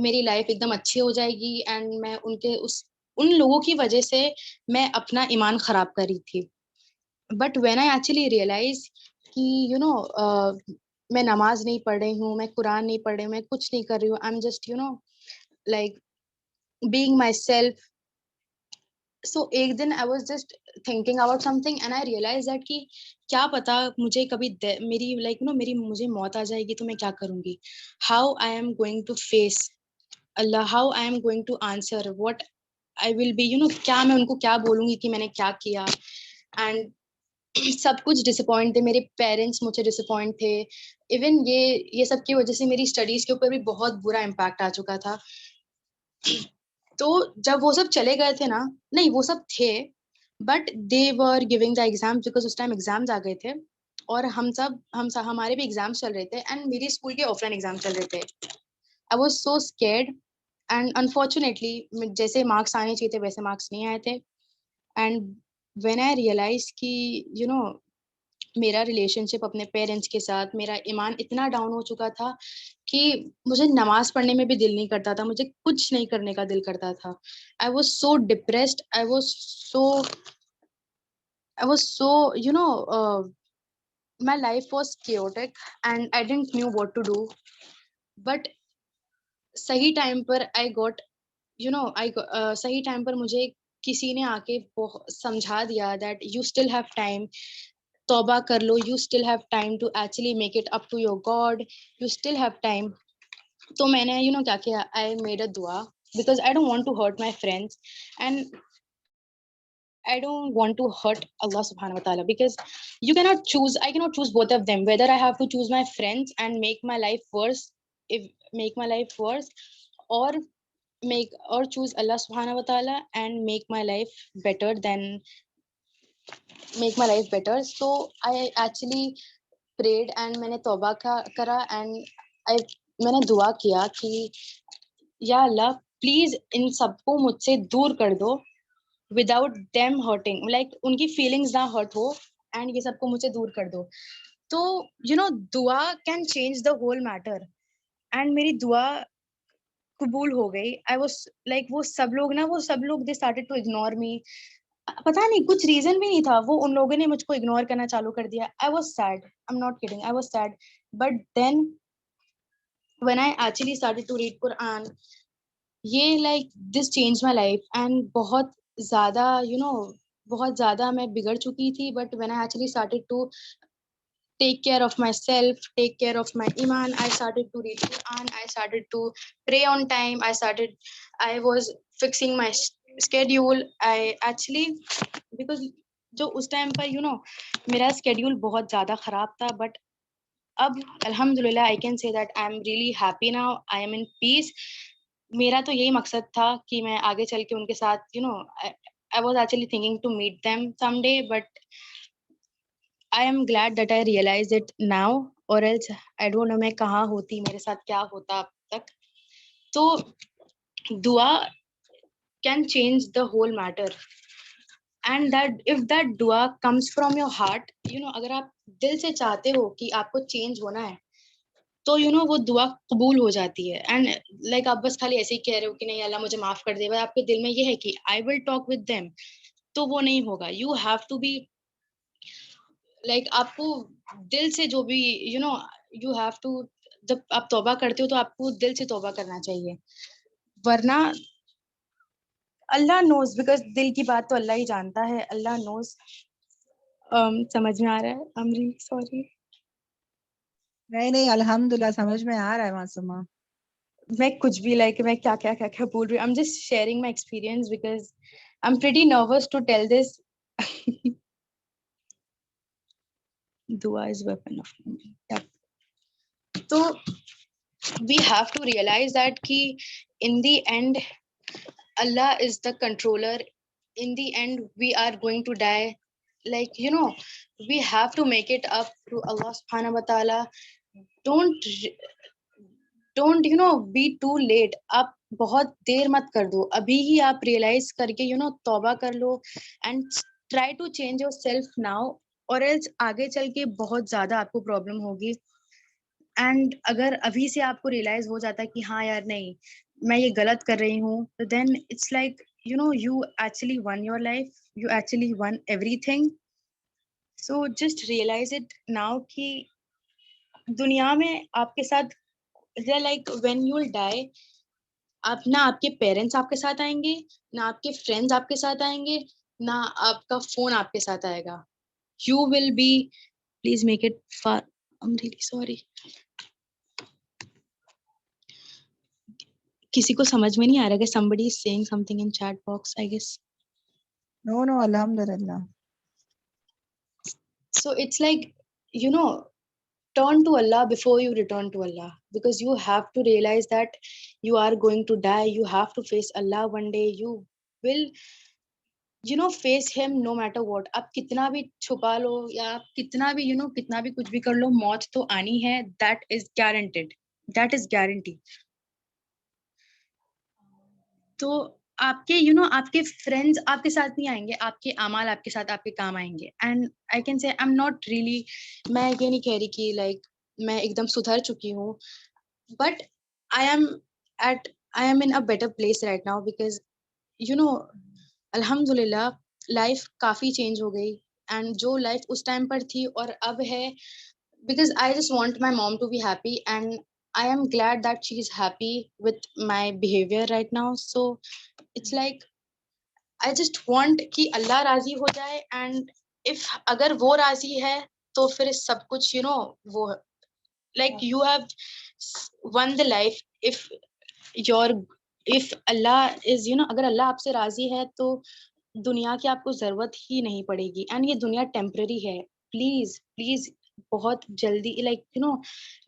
मेरी लाइफ एकदम अच्छी हो जाएगी, एंड मैं उन लोगों की वजह से मैं अपना ईमान खराब कर रही थी. But when I actually realize कि मैं नमाज नहीं पढ़ रही हूँ, मैं कुरान नहीं पढ़ रही हूँ, मैं कुछ नहीं कर रही हूँ, I am just like being myself. So एक दिन I was just thinking about something, and I realize that कि क्या पता मुझे कभी मेरी मुझे मौत आ जाएगी तो मैं क्या करूंगी? How I am going to face Allah? How I am going to answer? What I will be? क्या मैं उनको क्या बोलूंगी कि मैंने क्या किया? एंड सब कुछ डिसअपॉइंट थे, मेरे पेरेंट्स मुझे डिसअपॉइंट थे, इवन ये सब की वजह से मेरी स्टडीज के ऊपर भी बहुत बुरा इम्पैक्ट आ चुका था. तो जब वो सब चले गए थे ना, नहीं वो सब थे, but they were giving the exams because उस टाइम एग्जाम्स आ गए थे, और हमारे भी एग्जाम्स चल रहे थे, एंड मेरी स्कूल के ऑफलाइन एग्जाम चल रहे थे. I was so scared, and unfortunately जैसे मार्क्स आने चाहिए थे वैसे मार्क्स नहीं आए थे. एंड व्हेन आई रियलाइज कि मेरा रिलेशनशिप अपने पेरेंट्स के साथ, मेरा ईमान इतना डाउन हो चुका था कि मुझे नमाज पढ़ने में भी दिल नहीं करता था, मुझे कुछ नहीं करने का दिल करता था. I was so depressed, I was so my life was chaotic and I didn't knew what to do. But सही टाइम पर सही टाइम पर मुझे किसी ने आके समझा दिया that you still have time, तौबा कर लो, you still have time to actually make it up to your god, you still have time. तो मैंने क्या किया, आई मेड अ दुआ because I don't want to hurt my friends, and I don't want to hurt Allah subhanahu wa ta'ala, because I cannot choose both of them, whether I have to choose my friends and make my life worse, or choose Allah subhanahu wa ta'ala and make my life better. So I actually prayed and मैंने तौबा करा and मैंने दुआ किया कि या अल्लाह प्लीज इन सबको मुझसे दूर कर दो विदाउट देम हर्टिंग, लाइक उनकी फीलिंग्स ना हर्ट हो एंड ये सबको मुझसे दूर कर दो. तो दुआ can change the whole matter and मेरी दुआ कबूल हो गई. आई वाज लाइक वो सब लोग they started to ignore me. पता नहीं कुछ रीजन भी नहीं था, वो उन लोगों ने मुझको इग्नोर करना चालू कर दिया. I was sad, I am not kidding, I was sad. But then when I actually started to read Quran, ये like this change my life and बहुत ज्यादा मैं बिगड़ चुकी थी. But when I actually started to take care of myself, take care of my iman, I started to read Quran, I started to pray on time, I was fixing my schedule. I actually, because जो उस टाइम पर मेरा schedule बहुत ज़्यादा ख़राब था. but अब अल्हम्दुलिल्लाह I can say that I am really happy now, I am in peace. मेरा तो यही मकसद था कि मैं आगे चल के उनके साथ I was actually thinking to meet them someday, but I am glad that I realized it now, or else I don't know मैं कहाँ होती, मेरे साथ क्या होता अब तक. तो दुआ can change the whole matter, and that if that dua comes from your heart, अगर आप दिल से चाहते हो कि आपको change होना है, तो वो दुआ कबूल हो जाती है. एंड लाइक आप बस खाली ऐसे ही कह रहे हो कि नहीं अल्लाह मुझे माफ कर दे, बस आपके दिल में ये है कि I will talk with them, तो वो नहीं होगा. You have to be like आपको दिल से जो भी यू हैव टू, जब आप तौबा करते हो तो आपको दिल से तौबा करना चाहिए, वरना अल्लाह नोज, बिकॉज दिल की बात तो अल्लाह ही जानता है. अल्लाह नोज. समझ में आ रहा है? आई एम रियली सॉरी. नहीं अल्हम्दुलिल्लाह समझ में आ रहा है मासूमा. मैं कुछ भी मैं क्या बोल रही हूँ. I am just sharing my experience because I am pretty nervous to tell this. दुआ इज वेपन ऑफ. तो we have to realize that ki in the end Allah is the controller. In the end we are going to die, like we have to make it up to Allah subhanahu wa ta'ala. don't be too late. आप बहुत देर मत कर दो, अभी ही आप रियलाइज करके तौबा कर लो and try to change yourself now, और एल्स आगे चल के बहुत ज्यादा आपको प्रॉब्लम होगी. एंड अगर अभी से आपको रियलाइज हो जाता है कि हाँ यार नहीं मैं ये गलत कर रही हूँ, तो then it's like you actually won your life, you actually won everything. So just realize it now कि दुनिया में आपके साथ like when you'll die, आप ना आपके पेरेंट्स आपके साथ आएंगे, ना आपके फ्रेंड्स आपके साथ आएंगे, ना आपका फोन आपके साथ आएगा. You will be, please make it far, I'm really sorry. किसी को समझ में नहीं आ रहा कि somebody is saying something in chat box, I guess. No अल्हम्दुलिल्लाह. So it's like turn to Allah before you return to Allah, because you have to realize that you are going to die. You have to face Allah one day. You will face him no matter what. आप कितना भी छुपा लो या आप कितना भी कितना भी कुछ भी कर लो, मौत तो आनी है. That is guaranteed, that is guarantee. तो आपके आपके फ्रेंड्स आपके साथ नहीं आएंगे, आपके अमाल आपके साथ आपके काम आएंगे. एंड आई कैन से आई एम नॉट रियली, मैं ये नहीं कह रही कि लाइक मैं एकदम सुधर चुकी हूँ, but I M in a better place right now, because अल्हम्दुलिल्लाह लाइफ काफी चेंज हो गई. एंड जो लाइफ उस टाइम पर थी और अब है, because I just want my mom to be happy, and I am glad that she is happy with my behavior right now. So it's like I just want कि अल्लाह राजी हो जाए, and if अगर वो राजी है तो फिर सब कुछ वो like you have won the life. if Allah is अगर अल्लाह आपसे राजी है तो दुनिया की आपको जरूरत ही नहीं पड़ेगी. एंड ये दुनिया टेम्पररी है. प्लीज प्लीज बहुत जल्दी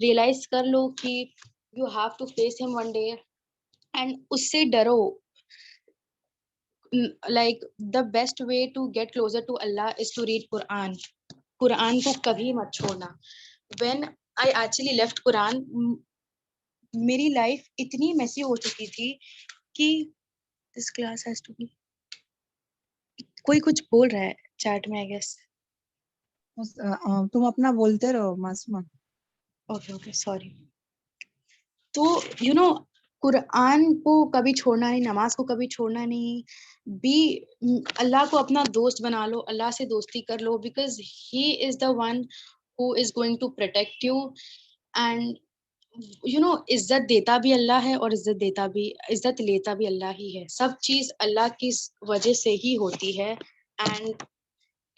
रियलाइज कर लो कि you have to face him one day, and उससे डरो. like the best way to get closer to Allah is to read Quran. Quran को कभी मत छोड़ना. when I actually left Quran, मेरी लाइफ इतनी मैसी हो चुकी थी कि this class has to be, कोई कुछ बोल रहा है चैट में, आई गेस. तुम अपना बोलते रहो मासूमा. Okay okay, sorry. तो यू नो, कुरान को कभी छोड़ना नहीं, नमाज को कभी छोड़ना नहीं. बी अल्लाह को अपना दोस्त बना लो, अल्लाह से दोस्ती कर लो, because he is the one who is going to protect you. And you know, इज्जत देता भी अल्लाह है और इज्जत लेता भी अल्लाह ही है. सब चीज अल्लाह की वजह से ही होती है. And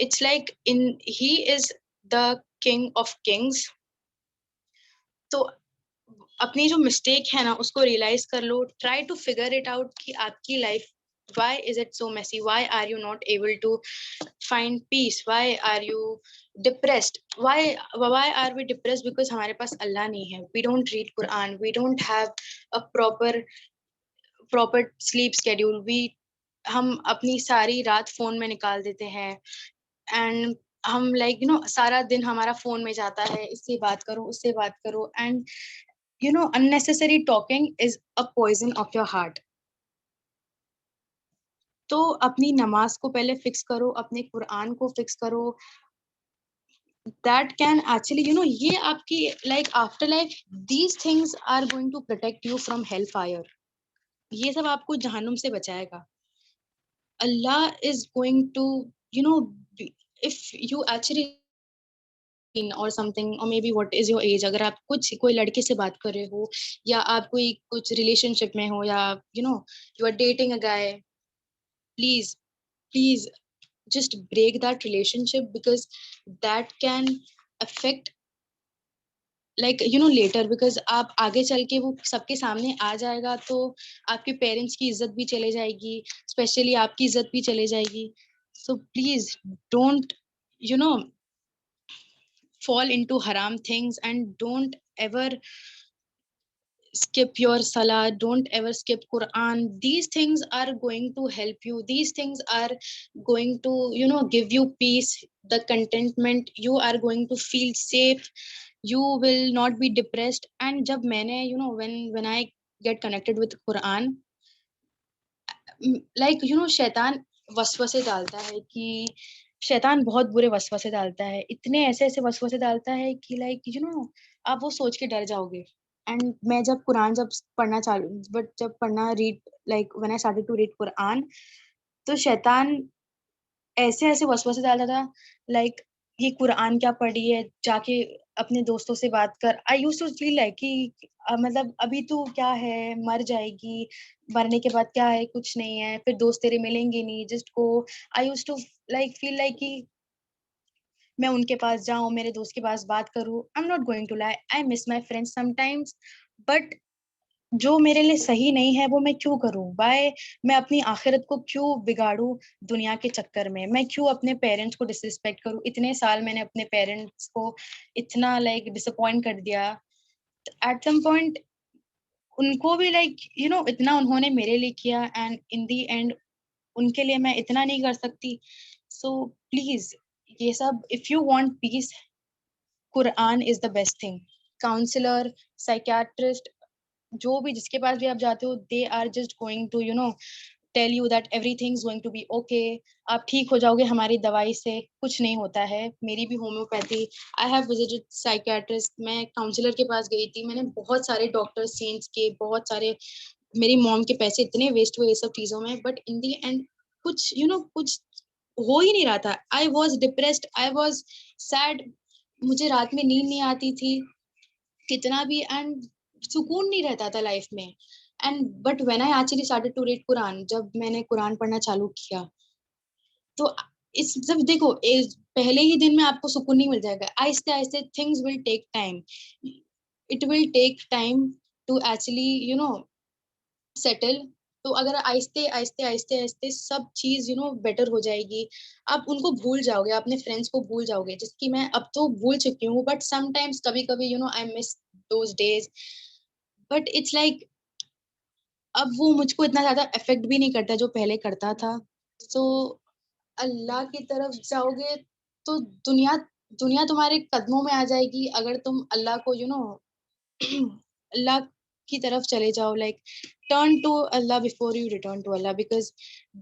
it's like in he is the king of kings. तो अपनी जो मिस्टेक है ना उसको रियलाइज कर लो. Try to figure it out कि आपकी life why is it so messy, why are you not able to find peace, why are you depressed, why are we depressed? because हमारे पास अल्लाह नहीं है. We don't read Quran, we don't have a proper sleep schedule. हम अपनी सारी रात फोन में निकाल देते हैं. एंड हम लाइक यू नो सारा दिन हमारा फोन में जाता है, इससे बात करो उससे बात करो. And you know, unnecessary talking is a poison of your heart. तो अपनी नमाज को पहले फिक्स करो, अपने कुरान को फिक्स करो. that can actually, you know, ये आपकी like after life, these things are going to protect you from hellfire. ये सब आपको जहन्नुम से बचाएगा. Allah is going to, you know, if you actually or something, or maybe what is your age, अगर आप कोई लड़के से बात कर रहे हो या आप कोई कुछ रिलेशनशिप में हो या you know you are dating a guy, please just break that relationship, because that can affect like you know later, because आप आगे चल के वो सबके सामने आ जाएगा तो आपके पेरेंट्स की इज्जत भी चले जाएगी, स्पेशली आपकी इज्जत भी चले जाएगी. so please don't, you know, fall into haram things, and don't ever skip your salah, don't ever skip Quran. These things are going to help you, these things are going to, you know, give you peace, the contentment, you are going to feel safe, you will not be depressed. And jab maine, you know, when I get connected with Quran, like you know, शैतान वसवसे डालता है कि शैतान बहुत बुरे वसवसे डालता है, इतने ऐसे ऐसे वसवसे डालता है कि लाइक यू नो आप वो सोच के डर जाओगे. एंड मैं जब कुरान पढ़ना चालू, बट जब पढ़ना read, like when I started to read Quran, तो शैतान ऐसे ऐसे वसवसे डालता था, लाइक ये कुरान क्या पढ़ी है, जाके अपने दोस्तों से बात कर. I used to feel like कि मतलब अभी तो क्या है, मर जाएगी, मरने के बाद क्या है, कुछ नहीं है, फिर दोस्त तेरे मिलेंगे नहीं, just go. I used to like feel like कि मैं उनके पास जाऊं, मेरे दोस्त के पास बात करूं. I am not going to lie, I miss my friends sometimes, but जो मेरे लिए सही नहीं है वो मैं क्यों करूं? वाई मैं अपनी आखिरत को क्यों बिगाड़ूं दुनिया के चक्कर में? मैं क्यों अपने पेरेंट्स को डिसरिस्पेक्ट करूं? इतने साल मैंने अपने पेरेंट्स को इतना लाइक डिसअपॉइंट कर दिया. एट सम पॉइंट उनको भी लाइक यू नो इतना उन्होंने मेरे लिए किया, एंड इन दी एंड उनके लिए मैं इतना नहीं कर सकती. सो प्लीज ये सब, if you want peace, Quran is the best thing. Counsellor, psychiatrist, जो भी जिसके पास भी आप जाते हो, they are just going to you know tell you that everything is going to be okay. आप ठीक हो जाओगे हमारी दवाई से, कुछ नहीं होता है. मेरी भी homeopathy, I have visited psychiatrist, मैं काउंसलर के पास गई थी, मैंने बहुत सारे डॉक्टर चेंज किए, बहुत सारे, मेरी मॉम के पैसे इतने वेस्ट हुए ये सब चीजों में, बट इन दी एंड कुछ यू नो कुछ हो ही नहीं रहा था. I was depressed, I was sad, मुझे रात में नींद नहीं आती थी कितना भी, एंड सुकून नहीं रहता था लाइफ में. And but when I actually started to read Quran, जब मैंने कुरान पढ़ना चालू किया, तो इस जब देखो पहले ही दिन में आपको सुकून नहीं मिल जाएगा, आहिस्ते आहिस्ते things will take time, it will take time to actually you know settle. तो अगर आहिस्ते आहिस्ते आहिस्ते आहिस्ते सब चीज यू नो बेटर हो जाएगी, आप उनको भूल जाओगे, अपने फ्रेंड्स को भूल जाओगे, जिसकी मैं अब तो भूल चुकी हूँ, बट समटाइम्स कभी कभी you know I miss those days. But it's like अब वो मुझको इतना ज्यादा इफेक्ट भी नहीं करता जो पहले करता था. सो अल्लाह की तरफ जाओगे तो दुनिया दुनिया तुम्हारे कदमों में आ जाएगी अगर तुम अल्लाह को अल्लाह की तरफ चले जाओ. Like turn to Allah before you return to Allah, because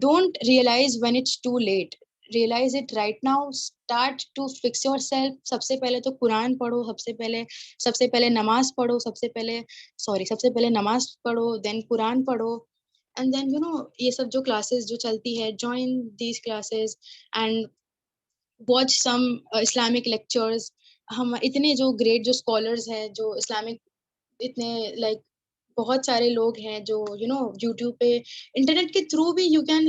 don't realize when it's too late. Realize it right now. Start to fix yourself. सबसे पहले तो कुरान पढ़ो, सबसे पहले नमाज पढ़ो, सबसे पहले नमाज पढ़ो, then कुरान पढ़ो, and then ये सब जो classes जो चलती है, join these classes and watch some Islamic lectures. हम इतने जो great जो scholars हैं, जो Islamic इतने like बहुत सारे लोग हैं जो YouTube पे इंटरनेट के थ्रू भी you can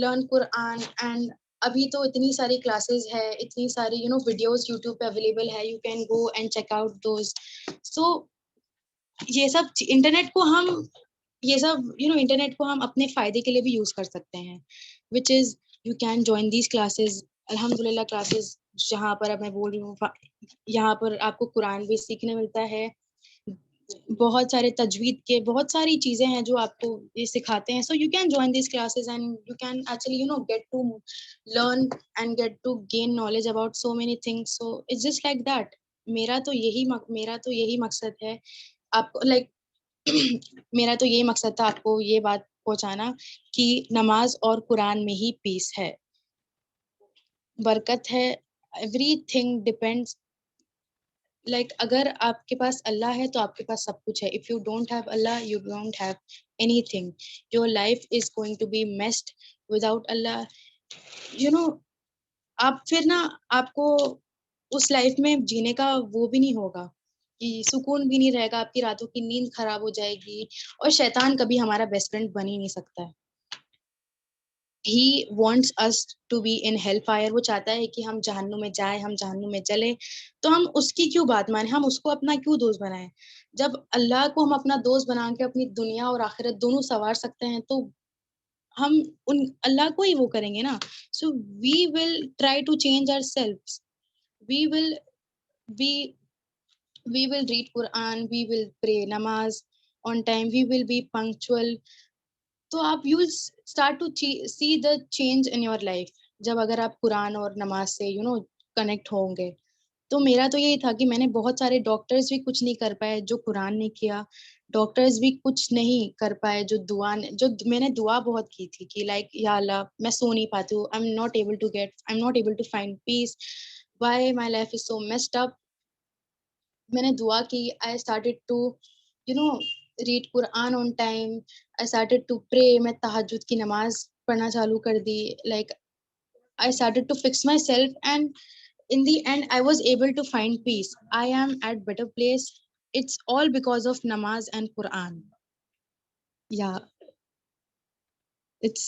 learn Quran. And अभी तो इतनी सारी क्लासेस है, इतनी सारी वीडियोस YouTube पे अवेलेबल है, you can go and check out those. So ये सब इंटरनेट को हम इंटरनेट को हम अपने फायदे के लिए भी यूज कर सकते हैं, which is you can join these classes. अल्हम्दुलिल्लाह क्लासेस जहाँ पर अब मैं बोल रही हूँ, यहाँ पर आपको कुरान भी सीखने मिलता है, बहुत सारे तजवीद के बहुत सारी चीजें हैं जो आपको ये सिखाते हैं. So you can join these classes and you can actually get to learn and get to gain knowledge about so many things. So it's just like that. मेरा तो यही मकसद है आपको मेरा तो यही मकसद था आपको ये बात पहुंचाना कि नमाज और कुरान में ही पीस है, बरकत है. Everything depends. अगर आपके पास अल्लाह है तो आपके पास सब कुछ है. If you don't have Allah, you don't have anything. Your life is going to be messed without Allah. आप फिर आपको उस लाइफ में जीने का वो भी नहीं होगा, कि सुकून भी नहीं रहेगा, आपकी रातों की नींद खराब हो जाएगी. और शैतान कभी हमारा बेस्ट फ्रेंड बन ही नहीं सकता है. He wants us to be in hellfire. वो चाहता है कि हम जहन्नुम में जाए, हम जहन्नुम में चले. तो हम उसकी क्यों बात माने, हम उसको अपना क्यों दोस्त बनाएं. जब अल्लाह को हम अपना दोस्त बना के अपनी दुनिया और आखिरत दोनों संवार सकते हैं, तो हम उन अल्लाह को ही वो करेंगे ना. So we will try to change ourselves. We will be we will read Quran, we will pray namaz on time, we will be punctual. तो आप you start to see the change in your life जब अगर आप कुरान और नमाज से कनेक्ट होंगे. तो मेरा तो यही था कि मैंने बहुत सारे डॉक्टर्स भी कुछ नहीं कर पाए जो कुरान ने किया, डॉक्टर्स भी कुछ नहीं कर पाए जो मैंने दुआ बहुत की थी कि या अल्लाह मैं सो नहीं पाती हूँ, I am not able to find peace, why my life is so messed up. मैंने दुआ की. I started to read Quran on time. I started to pray. मैं तहज्जुद की नमाज पढ़ना चालू कर दी. I started to fix myself, and in the end I was able to find peace. I am at better place. It's all because of namaz and Quran. Yeah, it's